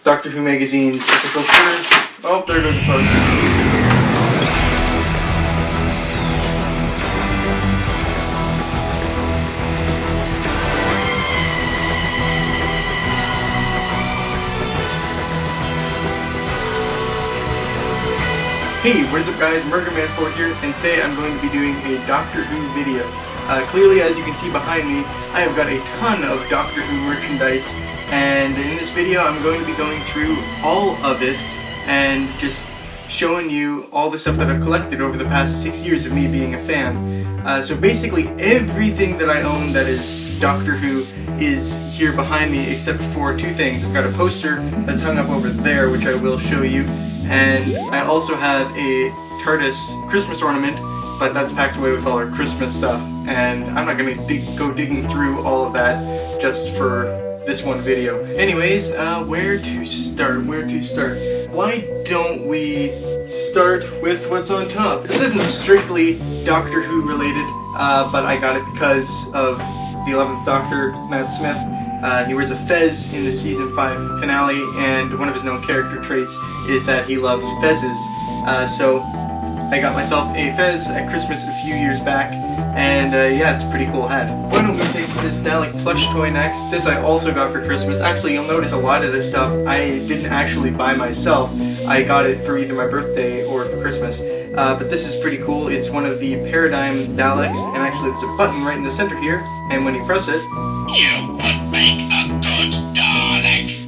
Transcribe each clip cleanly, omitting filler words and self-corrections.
Doctor Who Magazine's official shirt. Oh, there goes the poster. Hey, what is up guys, Murderman4 here, and today I'm going to be doing a Doctor Who video. Clearly, as you can see behind me, I have got a ton of Doctor Who merchandise, and in this video I'm going to be going through all of it and just showing you all the stuff that I've collected over the past 6 years of me being a fan. So basically everything that I own that is Doctor Who is here behind me except for two things. I've got a poster that's hung up over there, which I will show you. And I also have a TARDIS Christmas ornament, but that's packed away with all our Christmas stuff. And I'm not going to go digging through all of that just for this one video. Anyways, where to start? Why don't we start with what's on top? This isn't strictly Doctor Who related, but I got it because of the 11th Doctor, Matt Smith. He wears a fez in the season 5 finale, and one of his known character traits is that he loves fezzes. So I got myself a fez at Christmas a few years back, and yeah, it's a pretty cool hat. Why don't we take this Dalek plush toy next? This I also got for Christmas. Actually, you'll notice a lot of this stuff I didn't actually buy myself. I got it for either my birthday or for Christmas. But this is pretty cool. It's one of the Paradigm Daleks, and actually there's a button right in the center here, and when you press it, you would make a good Dalek.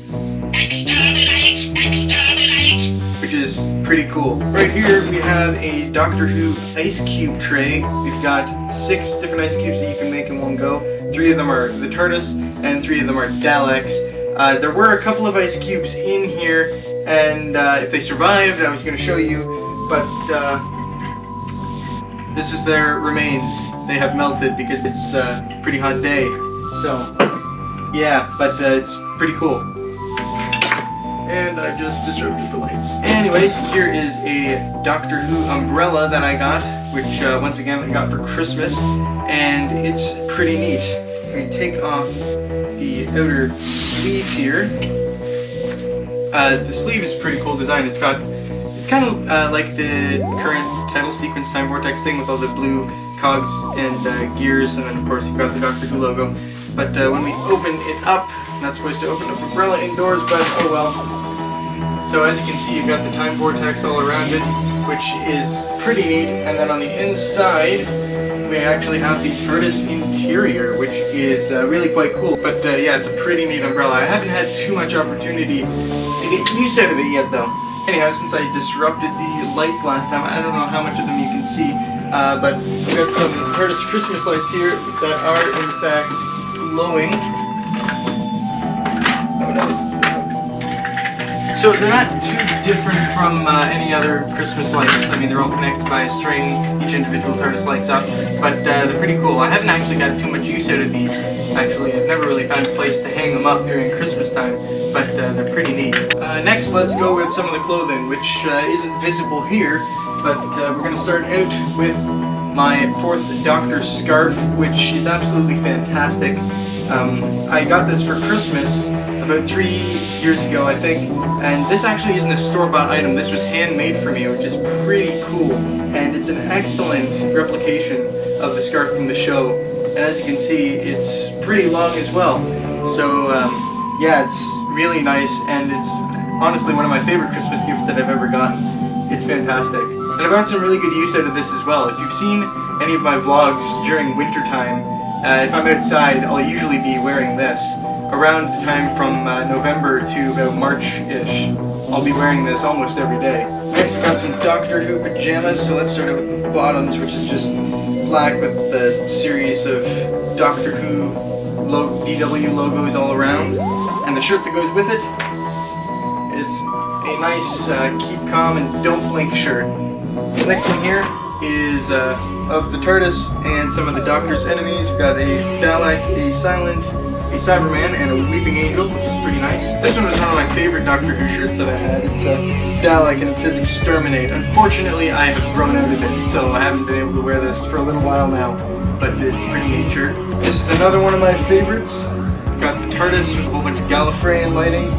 Exterminate! Exterminate! which is pretty cool. Right here we have a Doctor Who ice cube tray. We've got 6 different ice cubes that you can make in one go. 3 of them are the TARDIS, and 3 of them are Daleks. There were a couple of ice cubes in here, and if they survived, I was going to show you, but this is their remains. They have melted because it's a pretty hot day. So, yeah, but it's pretty cool. And I just disrupted the lights. Anyways, here is a Doctor Who umbrella that I got, which once again I got for Christmas, and it's pretty neat. We take off the outer sleeve here. The sleeve is a pretty cool design. It's kind of like the current title sequence Time Vortex thing with all the blue cogs and gears, and then of course you've got the Doctor Who logo. But when we open it up, not supposed to open up umbrella indoors, but oh well. So as you can see, you've got the Time Vortex all around it, which is pretty neat. And then on the inside, we actually have the TARDIS interior, which is really quite cool. But yeah, it's a pretty neat umbrella. I haven't had too much opportunity to get use out of it yet, though. Anyhow, since I disrupted the lights last time, I don't know how much of them you can see, but we've got some TARDIS Christmas lights here that are in fact glowing. Oh no. So they're not too different from any other Christmas lights. I mean, they're all connected by a string. Each individual TARDIS lights up, but they're pretty cool. I haven't actually got too much use out of these. Actually, I've never really found a place to hang them up during Christmas time, but they're pretty neat. Next, let's go with some of the clothing, which isn't visible here, but we're going to start out with my 4th Doctor scarf, which is absolutely fantastic. I got this for Christmas about 3 years ago, I think, and this actually isn't a store-bought item. This was handmade for me, which is pretty cool, and it's an excellent replication of the scarf from the show. And as you can see, it's pretty long as well. So yeah, it's really nice, and it's honestly one of my favorite Christmas gifts that I've ever gotten. It's fantastic. And I've had some really good use out of this as well. If you've seen any of my vlogs during wintertime, if I'm outside, I'll usually be wearing this. Around the time from November to about March-ish, I'll be wearing this almost every day. Next, I've got some Doctor Who pajamas, so let's start out with the bottoms, which is just black with the series of Doctor Who DW logos all around. And the shirt that goes with it is a nice keep calm and don't blink shirt. The next one here is of the TARDIS and some of the Doctor's enemies. We've got a Dalek, a Silent, a Cyberman, and a Weeping Angel, which is pretty nice. This one was one of my favorite Doctor Who shirts that I had. It's a Dalek and it says Exterminate. Unfortunately, I have grown out of it, so I haven't been able to wear this for a little while now, but it's a pretty neat shirt. This is another one of my favorites. got the TARDIS with a whole bunch of Gallifreyan writing.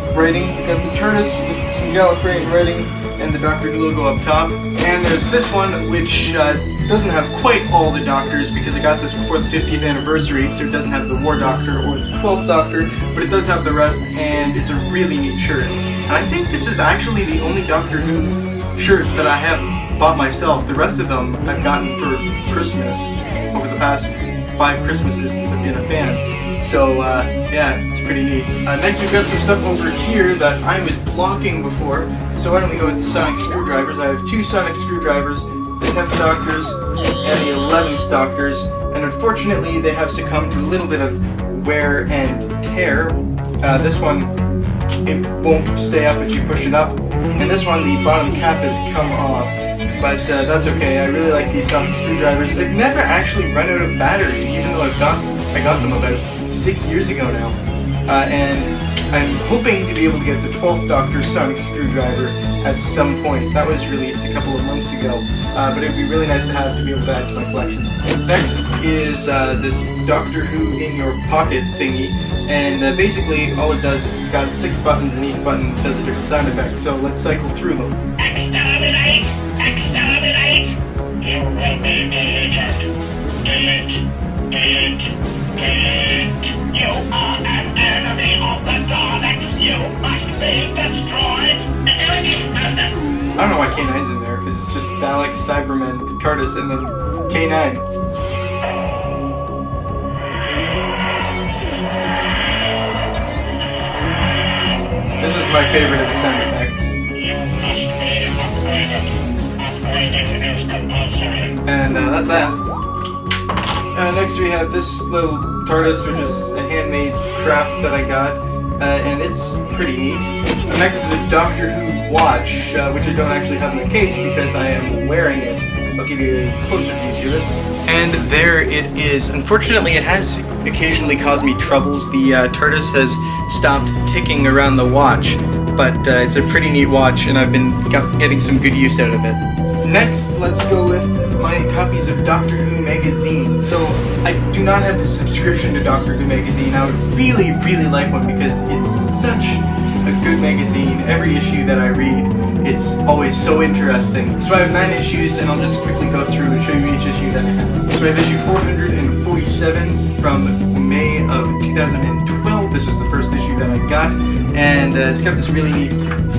Got the TARDIS with some Gallifreyan writing and the Doctor Who logo up top. And there's this one, which doesn't have quite all the Doctors, because I got this before the 50th anniversary, so it doesn't have the War Doctor or the 12th Doctor, but it does have the rest, and it's a really neat shirt. And I think this is actually the only Doctor Who shirt that I have bought myself. The rest of them I've gotten for Christmas over the past 5 Christmases since I've been a fan. So, yeah, it's pretty neat. Next we've got some stuff over here that I was blocking before, so why don't we go with the sonic screwdrivers. I have 2 sonic screwdrivers, the 10th Doctors and the 11th Doctors, and unfortunately they have succumbed to a little bit of wear and tear. This one, it won't stay up if you push it up, and this one, the bottom cap has come off. But that's okay. I really like these sonic screwdrivers. They've never actually run out of battery, even though I got them about 6 years ago now. And I'm hoping to be able to get the 12th Doctor sonic screwdriver at some point. That was released a couple of months ago, but it would be really nice to have to be able to add to my collection. Next is this Doctor Who in your pocket thingy, and basically all it does is it's got 6 buttons and each button does a different sound effect. So let's cycle through them. Exterminate! Exterminate! You will be deleted. Delete. Delete. Delete. You are an enemy of the Daleks. You must be destroyed. I don't know why K9's in there, because it's just Daleks, Cybermen, the TARDIS, and then K9. This was my favorite of the sound effects. And that's that. Next we have this little TARDIS, which is a handmade craft that I got, and it's pretty neat. Next is a Doctor Who watch, which I don't actually have in the case because I am wearing it. I'll give you a closer view to it. And there it is. Unfortunately, it has occasionally caused me troubles. The TARDIS has stopped ticking around the watch, but it's a pretty neat watch, and I've been getting some good use out of it. Next, let's go with my copies of Doctor Who magazine. So, I do not have a subscription to Doctor Who magazine. I would really, really like one because it's such a good magazine. Every issue that I read, it's always so interesting. So I have 9 issues, and I'll just quickly go through and show you each issue that I have. So I have issue 447 from May of 2012. This was the first issue that I got, and it's got this really neat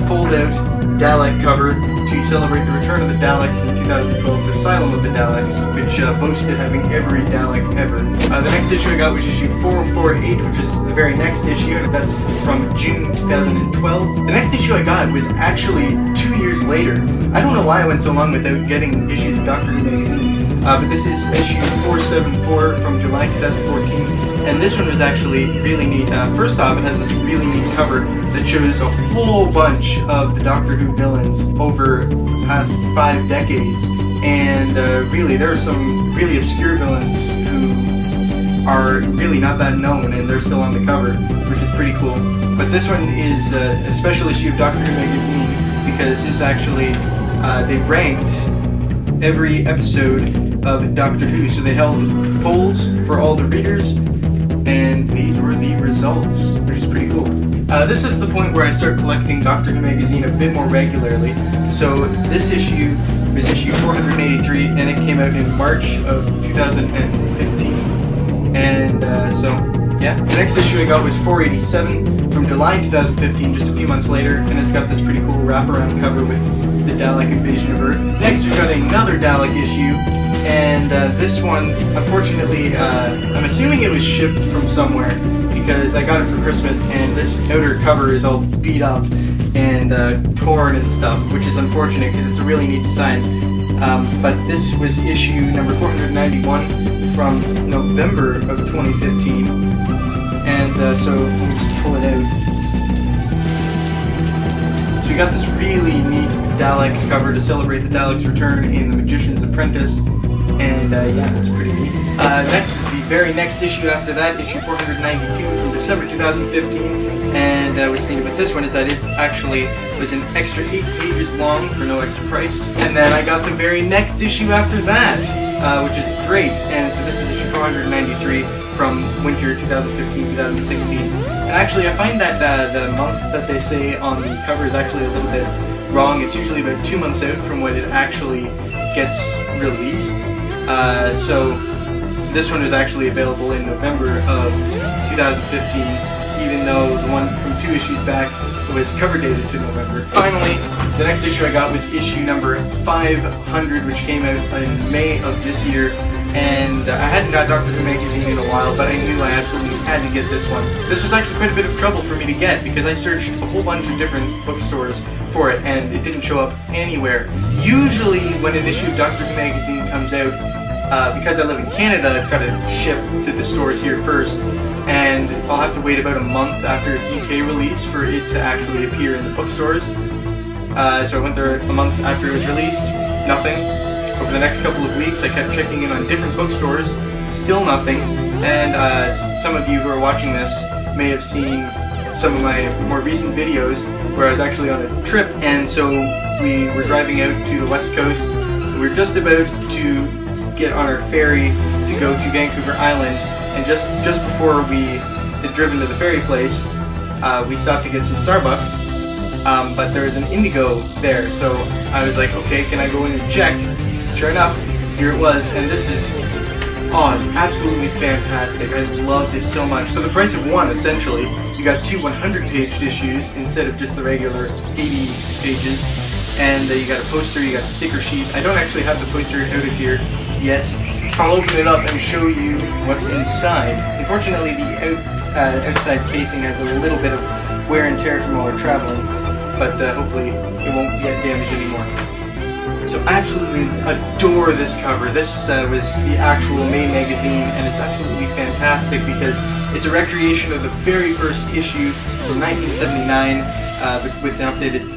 fold-out Dalek cover to celebrate the return of the Daleks in 2012's Asylum of the Daleks, which boasted having every Dalek ever. The next issue I got was issue 448, which is the very next issue, and that's from June 2012. The next issue I got was actually 2 years later. I don't know why I went so long without getting issues of Doctor Who magazine, but this is issue 474 from July 2014. And this one was actually really neat. First off, it has this really neat cover that shows a whole bunch of the Doctor Who villains over the past 5 decades. And really, there are some really obscure villains who are really not that known, and they're still on the cover, which is pretty cool. But this one is a special issue of Doctor Who magazine, because this actually, they ranked every episode of Doctor Who. So they held polls for all the readers, and these were the results, which is pretty cool. This is the point where I start collecting Doctor Who magazine a bit more regularly. So this issue was issue 483, and it came out in March of 2015. And so, yeah. The next issue I got was 487 from July 2015, just a few months later, and it's got this pretty cool wraparound cover with the Dalek invasion of Earth. Next we got another Dalek issue, and this one, unfortunately, I'm assuming it was shipped from somewhere, because I got it for Christmas, and this outer cover is all beat up and torn and stuff, which is unfortunate because it's a really neat design. But this was issue number 491 from November of 2015, and so let me just pull it out. So we got this really neat Dalek cover to celebrate the Dalek's return in The Magician's Apprentice, and yeah, it's pretty neat. Next is the very next issue after that, issue 492 from December 2015, and what's neat about this one is that it actually was an extra 8 pages long for no extra price. And then I got the very next issue after that, which is great, and so this is issue 493 from winter 2015-2016. And actually, I find that the month that they say on the cover is actually a little bit wrong. It's usually about 2 months out from when it actually gets released. So this one was actually available in November of 2015, even though the one from 2 issues back was cover dated to November. Finally, the next issue I got was issue number 500, which came out in May of this year. And I hadn't got Doctor Who magazine in a while, but I knew I absolutely had to get this one. This was actually quite a bit of trouble for me to get because I searched a whole bunch of different bookstores for it and it didn't show up anywhere. Usually when an issue of Doctor Who magazine comes out, because I live in Canada, it's got to ship to the stores here first, and I'll have to wait about a month after its UK release for it to actually appear in the bookstores. So I went there a month after it was released, nothing. Over the next couple of weeks, I kept checking in on different bookstores, still nothing. And some of you who are watching this may have seen some of my more recent videos where I was actually on a trip, and so we were driving out to the west coast. We were just about to get on our ferry to go to Vancouver Island, and just before we had driven to the ferry place, we stopped to get some Starbucks, but there was an Indigo there, so I was like, okay, can I go in and check? Sure enough, here it was, and this is, it's absolutely fantastic. I loved it so much. For the price of one, essentially, you got 2 100-page issues instead of just the regular 80 pages, and you got a poster, you got a sticker sheet. I don't actually have the poster out of here yet. I'll open it up and show you what's inside. Unfortunately, the outside casing has a little bit of wear and tear from while we're traveling, but hopefully it won't get damaged anymore. So I absolutely adore this cover. This was the actual May magazine, and it's absolutely fantastic because it's a recreation of the very first issue from 1979 with the updated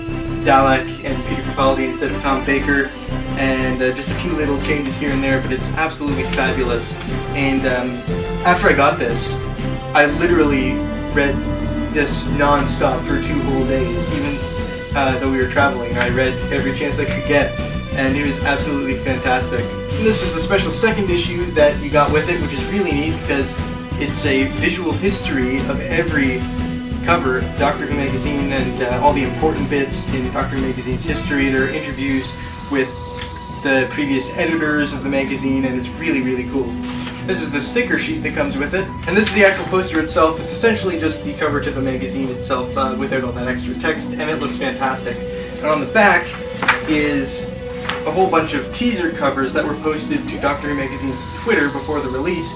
Dalek and Peter Capaldi instead of Tom Baker, and just a few little changes here and there, but it's absolutely fabulous. And after I got this, I literally read this non-stop for 2 whole days, even though we were traveling. I read every chance I could get, and it was absolutely fantastic. And this is the special second issue that you got with it, which is really neat because it's a visual history of every cover of Doctor Who magazine and all the important bits in Doctor Who magazine's history. There are interviews with the previous editors of the magazine, and it's really, really cool. This is the sticker sheet that comes with it, and this is the actual poster itself. It's essentially just the cover to the magazine itself without all that extra text, and it looks fantastic. And on the back is a whole bunch of teaser covers that were posted to Doctor Who magazine's Twitter before the release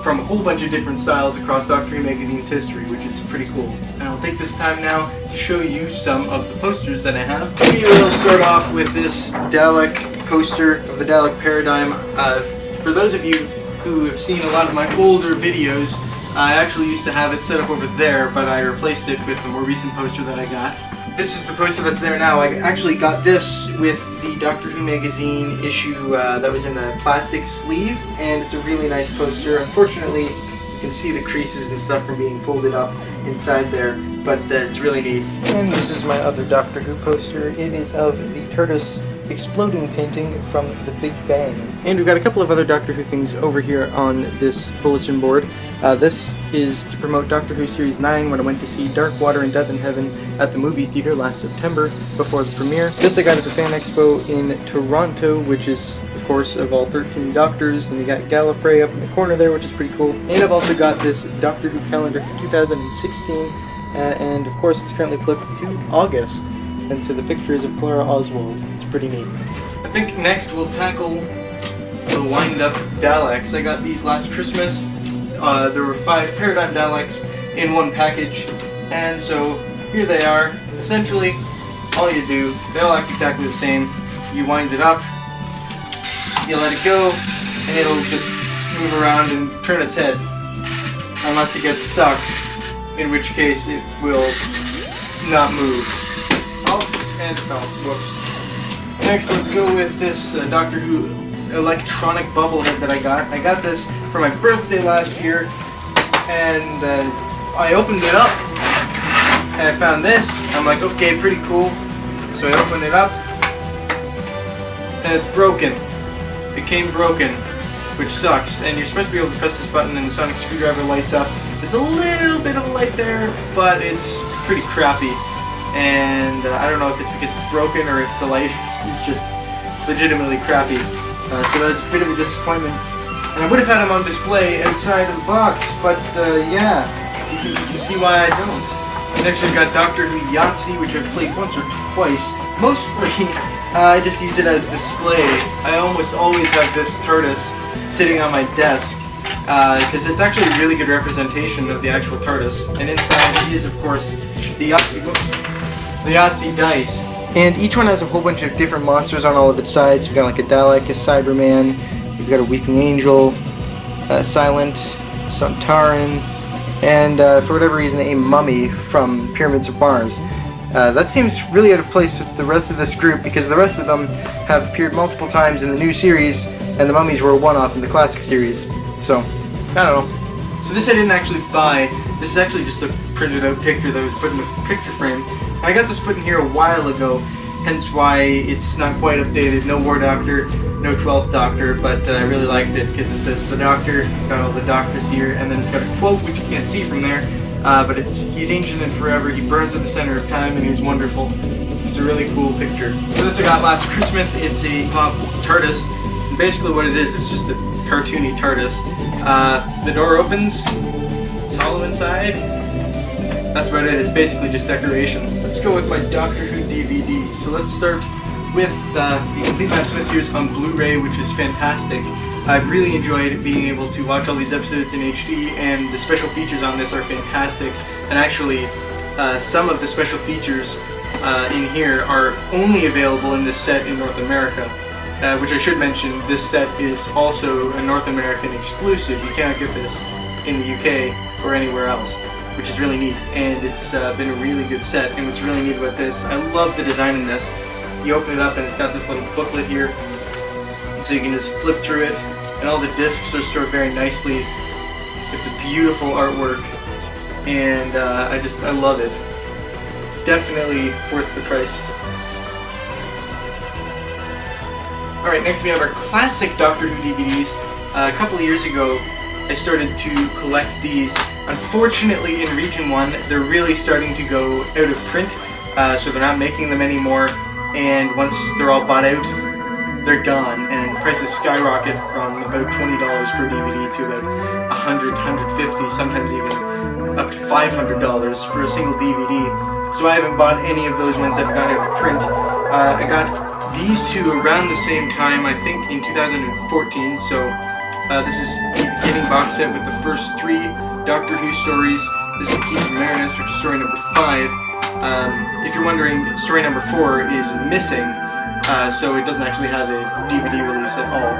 from a whole bunch of different styles across Doctor Who magazine's history, which is pretty cool. And I'll take this time now to show you some of the posters that I have. Maybe we'll start off with this Dalek poster of the Dalek Paradigm. For those of you who have seen a lot of my older videos, I actually used to have it set up over there, but I replaced it with the more recent poster that I got. This is the poster that's there now. I actually got this with the Doctor Who magazine issue that was in a plastic sleeve, and it's a really nice poster. Unfortunately, you can see the creases and stuff from being folded up inside there, but it's really neat. And this is my other Doctor Who poster. It is of the TARDIS exploding painting from The Big Bang. And we've got a couple of other Doctor Who things over here on this bulletin board. This is to promote Doctor Who Series 9 when I went to see Dark Water and Death in Heaven at the movie theater last September before the premiere. This I got at the Fan Expo in Toronto, which is, of course, of all 13 Doctors, and you got Gallifrey up in the corner there, which is pretty cool. And I've also got this Doctor Who calendar for 2016, and of course it's currently flipped to August, and so the picture is of Clara Oswald. It's pretty neat. I think next we'll tackle the wind-up Daleks. I got these last Christmas. There were 5 Paradigm Daleks in one package, and so here they are. Essentially, all you do, they all act exactly the same. You wind it up, you let it go, and it'll just move around and turn its head, unless it gets stuck, in which case it will not move. Oh, and it fell. Whoops. Next, let's go with this Doctor Who electronic bubblehead that I got. I got this for my birthday last year, and I opened it up, and I found this. I'm like, okay, pretty cool. So I opened it up, and it's broken. It came broken. which sucks. And you're supposed to be able to press this button and the sonic screwdriver lights up. There's a little bit of a light there, but it's pretty crappy. And I don't know if it's because it's broken or if the light is just legitimately crappy. So that was a bit of a disappointment. And I would have had them on display outside of the box, but yeah, you can see why I don't. Next we've got Doctor Who Yahtzee, which I've played once or twice. Mostly, I just use it as display. I almost always have this TARDIS sitting on my desk, because it's actually a really good representation of the actual TARDIS. And inside is, of course, the Yahtzee dice. And each one has a whole bunch of different monsters on all of its sides. You've got like a Dalek, a Cyberman, you've got a Weeping Angel, Silent, Sontaran, and for whatever reason a mummy from Pyramids of Mars. That seems really out of place with the rest of this group because the rest of them have appeared multiple times in the new series, and the mummies were a one-off in the classic series. So, I don't know. So this I didn't actually buy. This is actually just a printed out picture that was put in the picture frame. I got this put in here a while ago, hence why it's not quite updated. No War Doctor, no 12th Doctor, but I really liked it because it says the Doctor, it's got all the doctors here, and then it's got a quote which you can't see from there, but he's ancient and forever, he burns at the center of time, and he's wonderful. It's a really cool picture. So this I got last Christmas. It's a pop TARDIS, and basically what it is, it's just a cartoony TARDIS. The door opens, it's hollow inside. That's about it. It's basically just decoration. Let's go with my Doctor Who DVD. So let's start with the Complete Matt Smith years on Blu-ray, which is fantastic. I've really enjoyed being able to watch all these episodes in HD, and the special features on this are fantastic. And actually, some of the special features in here are only available in this set in North America. Which I should mention, this set is also a North American exclusive. You cannot get this in the UK or anywhere else, which is really neat, and it's been a really good set. And what's really neat about this, I love the design in this. You open it up and it's got this little booklet here, so you can just flip through it, and all the discs are stored very nicely with the beautiful artwork, and I love it. Definitely worth the price. Alright, next we have our classic Doctor Who DVDs. A couple of years ago, I started to collect these. Unfortunately, in Region 1, they're really starting to go out of print, so they're not making them anymore, and once they're all bought out, they're gone, and prices skyrocket from about $20 per DVD to about $100, $150, sometimes even up to $500 for a single DVD. So I haven't bought any of those ones that have gone out of print. I got these two around the same time, I think in 2014, so this is the beginning box set with the first 3 Doctor Who stories. This is the Keys of Marinus, which is story number 5. If you're wondering, story number 4 is missing, so it doesn't actually have a DVD release at all.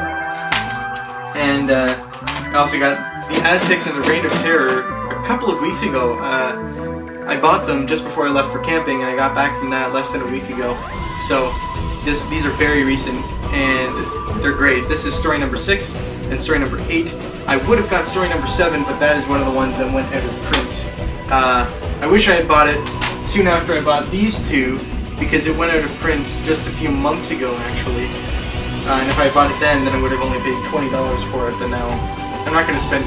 And I also got the Aztecs and the Reign of Terror a couple of weeks ago. I bought them just before I left for camping, and I got back from that less than a week ago. So these are very recent, and they're great. This is story number 6 and story number 8. I would have got story number 7, but that is one of the ones that went out of print. I wish I had bought it soon after I bought these two, because it went out of print just a few months ago, actually. And if I bought it then I would have only paid $20 for it, but now I'm not going to spend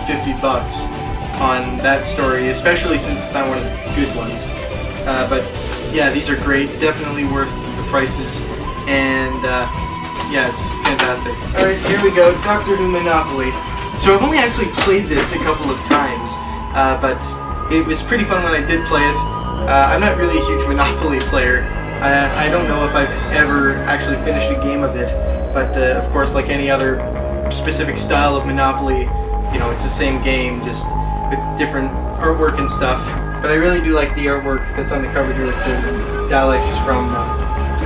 $150 on that story, especially since it's not one of the good ones. But yeah, these are great, definitely worth the prices, and yeah, it's fantastic. Alright, here we go, Doctor Who Monopoly. So I've only actually played this a couple of times, but it was pretty fun when I did play it. I'm not really a huge Monopoly player. I don't know if I've ever actually finished a game of it, but of course, like any other specific style of Monopoly, you know, it's the same game, just with different artwork and stuff. But I really do like the artwork that's on the cover here with the Daleks from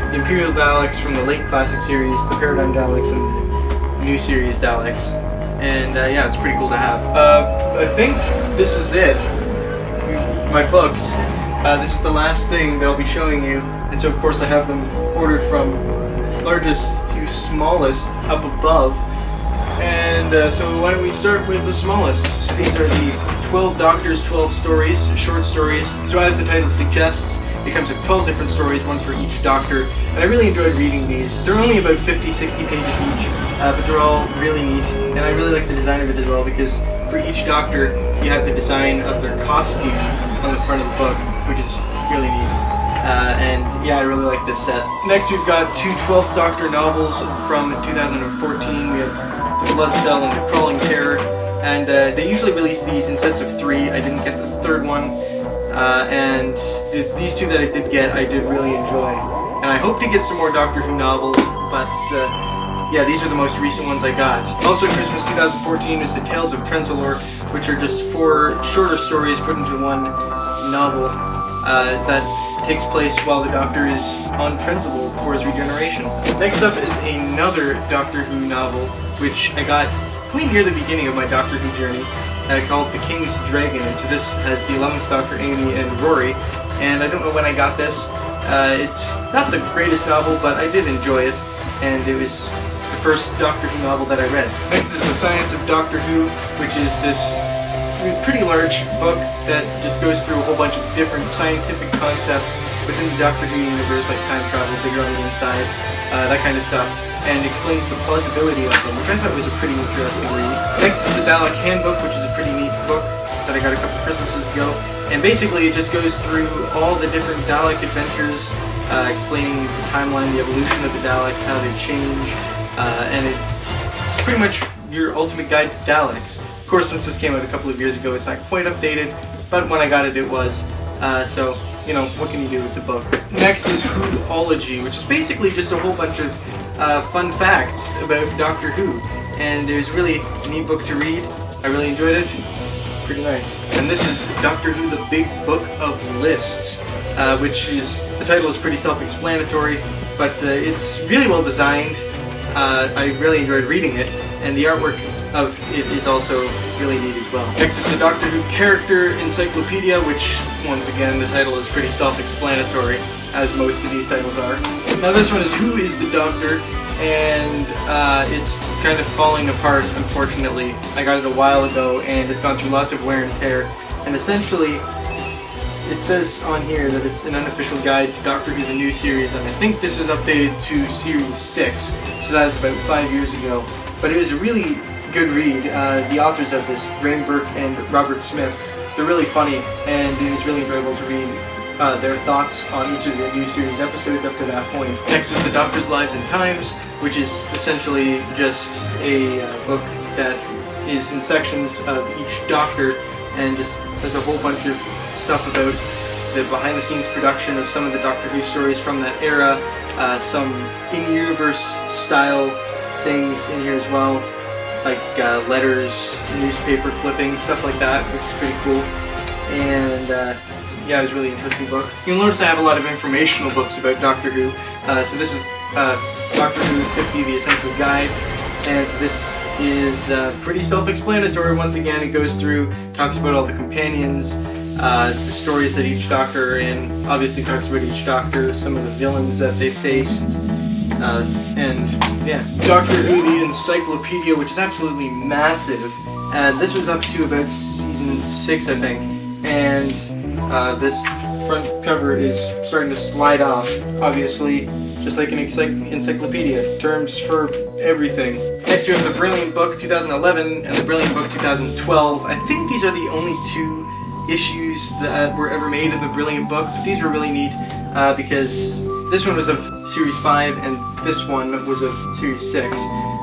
the Imperial Daleks from the late classic series, the Paradigm Daleks, and the new series Daleks. And yeah, it's pretty cool to have. I think this is it. My books. This is the last thing that I'll be showing you, and so of course I have them ordered from largest to smallest up above. And so why don't we start with the smallest? So these are the 12 Doctors, 12 stories, short stories. So as the title suggests, it comes with 12 different stories, one for each Doctor. and I really enjoyed reading these. They're only about 50, 60 pages each, but they're all really neat, and I really like the design of it as well, because for each Doctor, you have the design of their costume on the front of the book, which is really neat. And yeah, I really like this set. Next, we've got two 12th Doctor novels from 2014. We have The Blood Cell and The Crawling Terror, and they usually release these in sets of 3. I didn't get the third one, and these two that I did get, I did really enjoy. And I hope to get some more Doctor Who novels, but yeah, these are the most recent ones I got. Also, Christmas 2014 is the Tales of Trenzalore, which are just 4 shorter stories put into one novel that takes place while the Doctor is on Trenzalore before his regeneration. Next up is another Doctor Who novel, which I got quite near the beginning of my Doctor Who journey, called The King's Dragon. And so this has the 11th Doctor, Amy, and Rory, and I don't know when I got this. It's not the greatest novel, but I did enjoy it, and it was the first Doctor Who novel that I read. Next is The Science of Doctor Who, which is this pretty large book that just goes through a whole bunch of different scientific concepts within the Doctor Who universe, like time travel, bigger on the inside, that kind of stuff, and explains the plausibility of them, which I thought was a pretty interesting read. Next is the Dalek Handbook, which is a pretty neat book that I got a couple Christmases ago, and basically it just goes through all the different Dalek adventures, explaining the timeline, the evolution of the Daleks, how they change, and it's pretty much your ultimate guide to Daleks. Of course, since this came out a couple of years ago, it's not quite updated, but when I got it, it was. So, you know, what can you do? It's a book. Next is Whoology, which is basically just a whole bunch of fun facts about Doctor Who. And it was a really neat book to read. I really enjoyed it. Pretty nice. And this is Doctor Who, the Big Book of Lists, which is, the title is pretty self-explanatory, but it's really well designed. I really enjoyed reading it, and the artwork of it is also really neat as well. Next is the Doctor Who Character Encyclopedia, which, once again, the title is pretty self-explanatory, as most of these titles are. Now this one is Who is the Doctor? And it's kind of falling apart, unfortunately. I got it a while ago, and it's gone through lots of wear and tear. And essentially, it says on here that it's an unofficial guide to Doctor Who, the new series, and I think this was updated to Series 6, so that was about 5 years ago. But it was a really good read. The authors of this, Graham Burke and Robert Smith, they're really funny, and it was really enjoyable to read their thoughts on each of the new series episodes up to that point. Next is The Doctor's Lives and Times, which is essentially just a book that is in sections of each Doctor, and just has a whole bunch of stuff about the behind-the-scenes production of some of the Doctor Who stories from that era, some in-universe style things in here as well, like letters, newspaper clippings, stuff like that, which is pretty cool. And yeah, it was a really interesting book. You'll notice I have a lot of informational books about Doctor Who. So this is Doctor Who 50, The Essential Guide, and so this is pretty self-explanatory. Once again, it goes through, talks about all the companions, the stories that each Doctor are in, obviously talks about each Doctor, some of the villains that they faced, and yeah. Doctor Who, the Encyclopedia, which is absolutely massive. This was up to about season 6, I think, and this front cover is starting to slide off, obviously, just like an encyclopedia. Terms for everything. Next we have The Brilliant Book 2011 and The Brilliant Book 2012. I think these are the only 2 issues that were ever made of The Brilliant Book, but these were really neat because this one was of Series 5 and this one was of Series 6.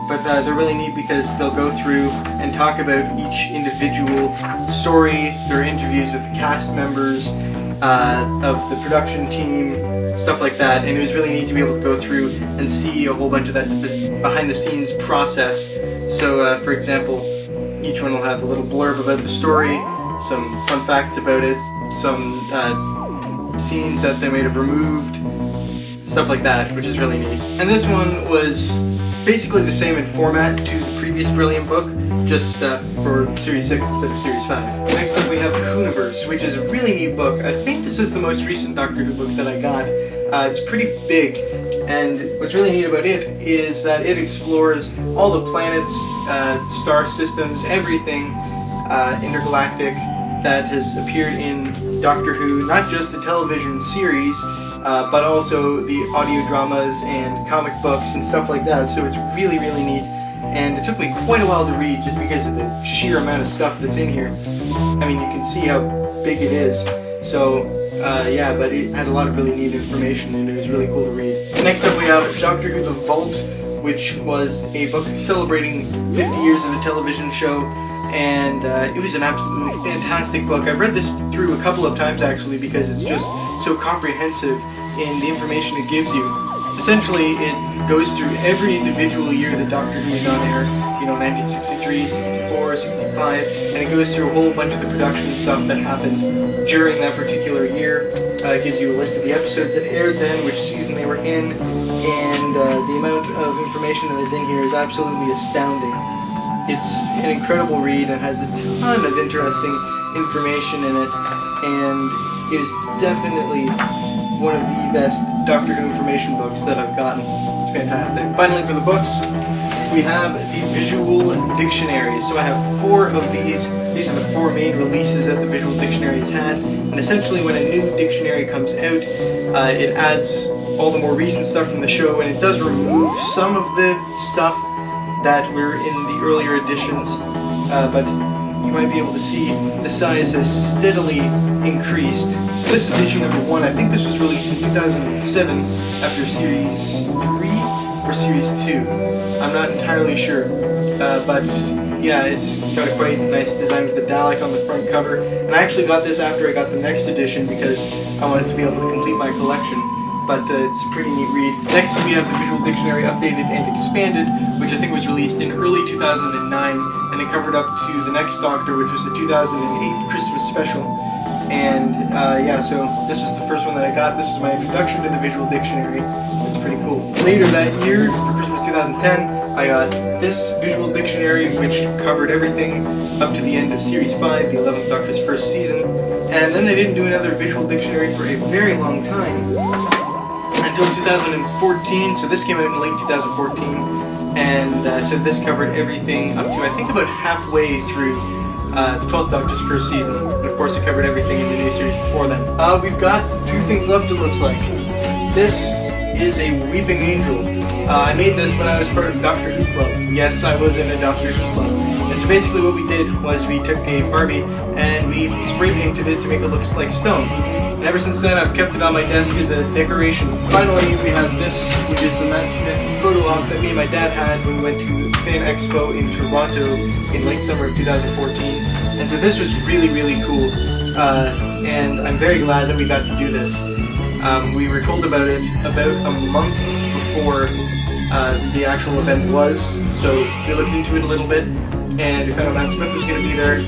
But they're really neat because they'll go through and talk about each individual story. There are interviews with cast members of the production team, stuff like that, and it was really neat to be able to go through and see a whole bunch of that behind-the-scenes process. So, for example, each one will have a little blurb about the story, some fun facts about it, some scenes that they might have removed, stuff like that, which is really neat. And this one was basically the same in format to the previous Brilliant Book, just for Series 6 instead of Series 5. Next up we have Whoniverse, which is a really neat book. I think this is the most recent Doctor Who book that I got. It's pretty big, and what's really neat about it is that it explores all the planets, star systems, everything intergalactic that has appeared in Doctor Who, not just the television series, but also the audio dramas and comic books and stuff like that, so it's really, really neat. And it took me quite a while to read just because of the sheer amount of stuff that's in here. I mean, you can see how big it is. So, yeah, but it had a lot of really neat information and it was really cool to read. Next up we have Doctor Who The Vault, which was a book celebrating 50 years of a television show, and it was an absolutely fantastic book. I've read this through a couple of times actually because it's just so comprehensive in the information it gives you. Essentially, it goes through every individual year that Doctor Who is on air, you know, 1963, 64, 65, and it goes through a whole bunch of the production stuff that happened during that particular year. It gives you a list of the episodes that aired then, which season they were in, and the amount of information that is in here is absolutely astounding. It's an incredible read and has a ton of interesting information in it, and it is definitely one of the best Doctor Who information books that I've gotten. It's fantastic. Finally, for the books, we have the Visual Dictionary. So I have 4 of these. These are the 4 main releases that the Visual Dictionary has had. And essentially, when a new dictionary comes out, it adds all the more recent stuff from the show, and it does remove some of the stuff that were in the earlier editions. But you might be able to see the size has steadily increased. So this is issue number 1. I think this was released in 2007 after series 3 or series 2. I'm not entirely sure. But yeah, it's got a quite nice design with the Dalek on the front cover. And I actually got this after I got the next edition because I wanted to be able to complete my collection. But it's a pretty neat read. Next we have the Visual Dictionary Updated and Expanded, which I think was released in early 2009, and it covered up to the next Doctor, which was the 2008 Christmas special. And yeah, so this was the first one that I got. This was my introduction to the Visual Dictionary. It's pretty cool. Later that year, for Christmas 2010, I got this Visual Dictionary, which covered everything up to the end of Series 5, the 11th Doctor's first season. And then they didn't do another Visual Dictionary for a very long time, until 2014, so this came out in late 2014, and so this covered everything up to, I think, about halfway through the 12th Doctor's first season, and of course it covered everything in the new series before then. We've got 2 things left, it looks like. This is a Weeping Angel. I made this when I was part of Doctor Who Club. Yes, I was in a Doctor Who Club. And so basically what we did was we took a Barbie and we spray painted it to make it look like stone. And ever since then, I've kept it on my desk as a decoration. Finally, we have this, which is the Matt Smith photo op that me and my dad had when we went to Fan Expo in Toronto in late summer of 2014. And so this was really, really cool. And I'm very glad that we got to do this. We were told about it about a month before the actual event was, so we looked into it a little bit, and we found out Matt Smith was going to be there.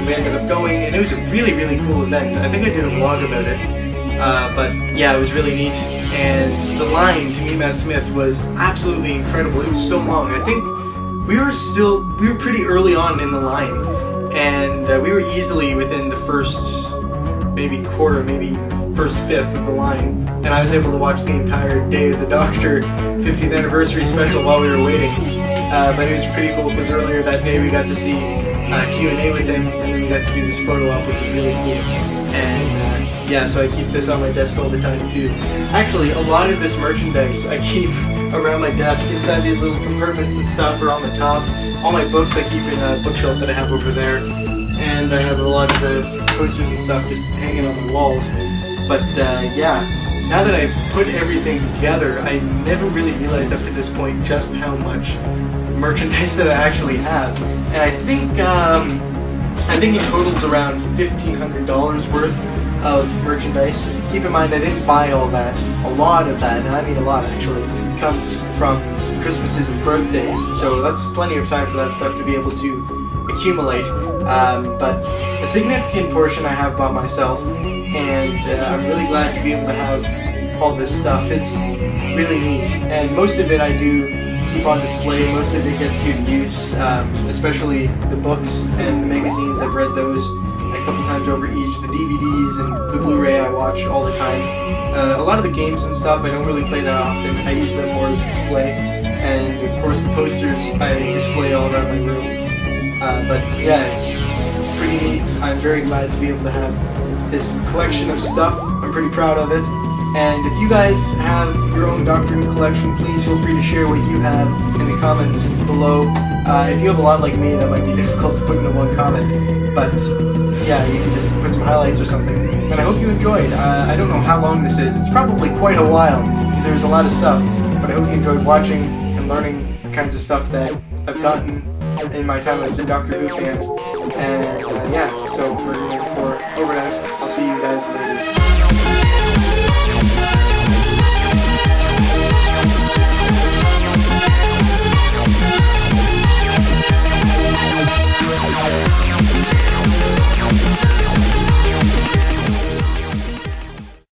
We ended up going, and it was a really, really cool event. I think I did a vlog about it, but yeah, it was really neat. And the line to meet Matt Smith was absolutely incredible. It was so long. I think we were pretty early on in the line, and we were easily within the first maybe quarter, maybe first fifth of the line, and I was able to watch the entire Day of the Doctor 50th anniversary special while we were waiting. But it was pretty cool because earlier that day we got to see Q&A with him, and then we got to do this photo op, which was really cool. And yeah, so I keep this on my desk all the time too. Actually, a lot of this merchandise I keep around my desk, inside these little compartments and stuff, or on the top. All my books I keep in a bookshelf that I have over there, and I have a lot of the posters and stuff just hanging on the walls. But yeah, now that I've put everything together, I never really realized up to this point just how much merchandise that I actually have. And I think it totals around $1,500 worth of merchandise. Keep in mind, I didn't buy all that. A lot of that, and I mean a lot actually, comes from Christmases and birthdays. So that's plenty of time for that stuff to be able to accumulate. But a significant portion I have bought myself, and I'm really glad to be able to have all this stuff. It's really neat, and most of it I do keep on display. Most of it gets good use, especially the books and the magazines. I've read those a couple times over each. The DVDs and the Blu-ray I watch all the time. A lot of the games and stuff I don't really play that often. I use them more as a display, and of course the posters I display all around my room. But yeah, it's pretty neat. I'm very glad to be able to have this collection of stuff. I'm pretty proud of it. And if you guys have your own Doctor Who collection, please feel free to share what you have in the comments below. If you have a lot like me, that might be difficult to put into one comment. But yeah, you can just put some highlights or something. And I hope you enjoyed. I don't know how long this is. It's probably quite a while, because there's a lot of stuff. But I hope you enjoyed watching and learning the kinds of stuff that I've gotten in my time as a Doctor Who fan. And yeah, so for Overnite, I'll see you guys later.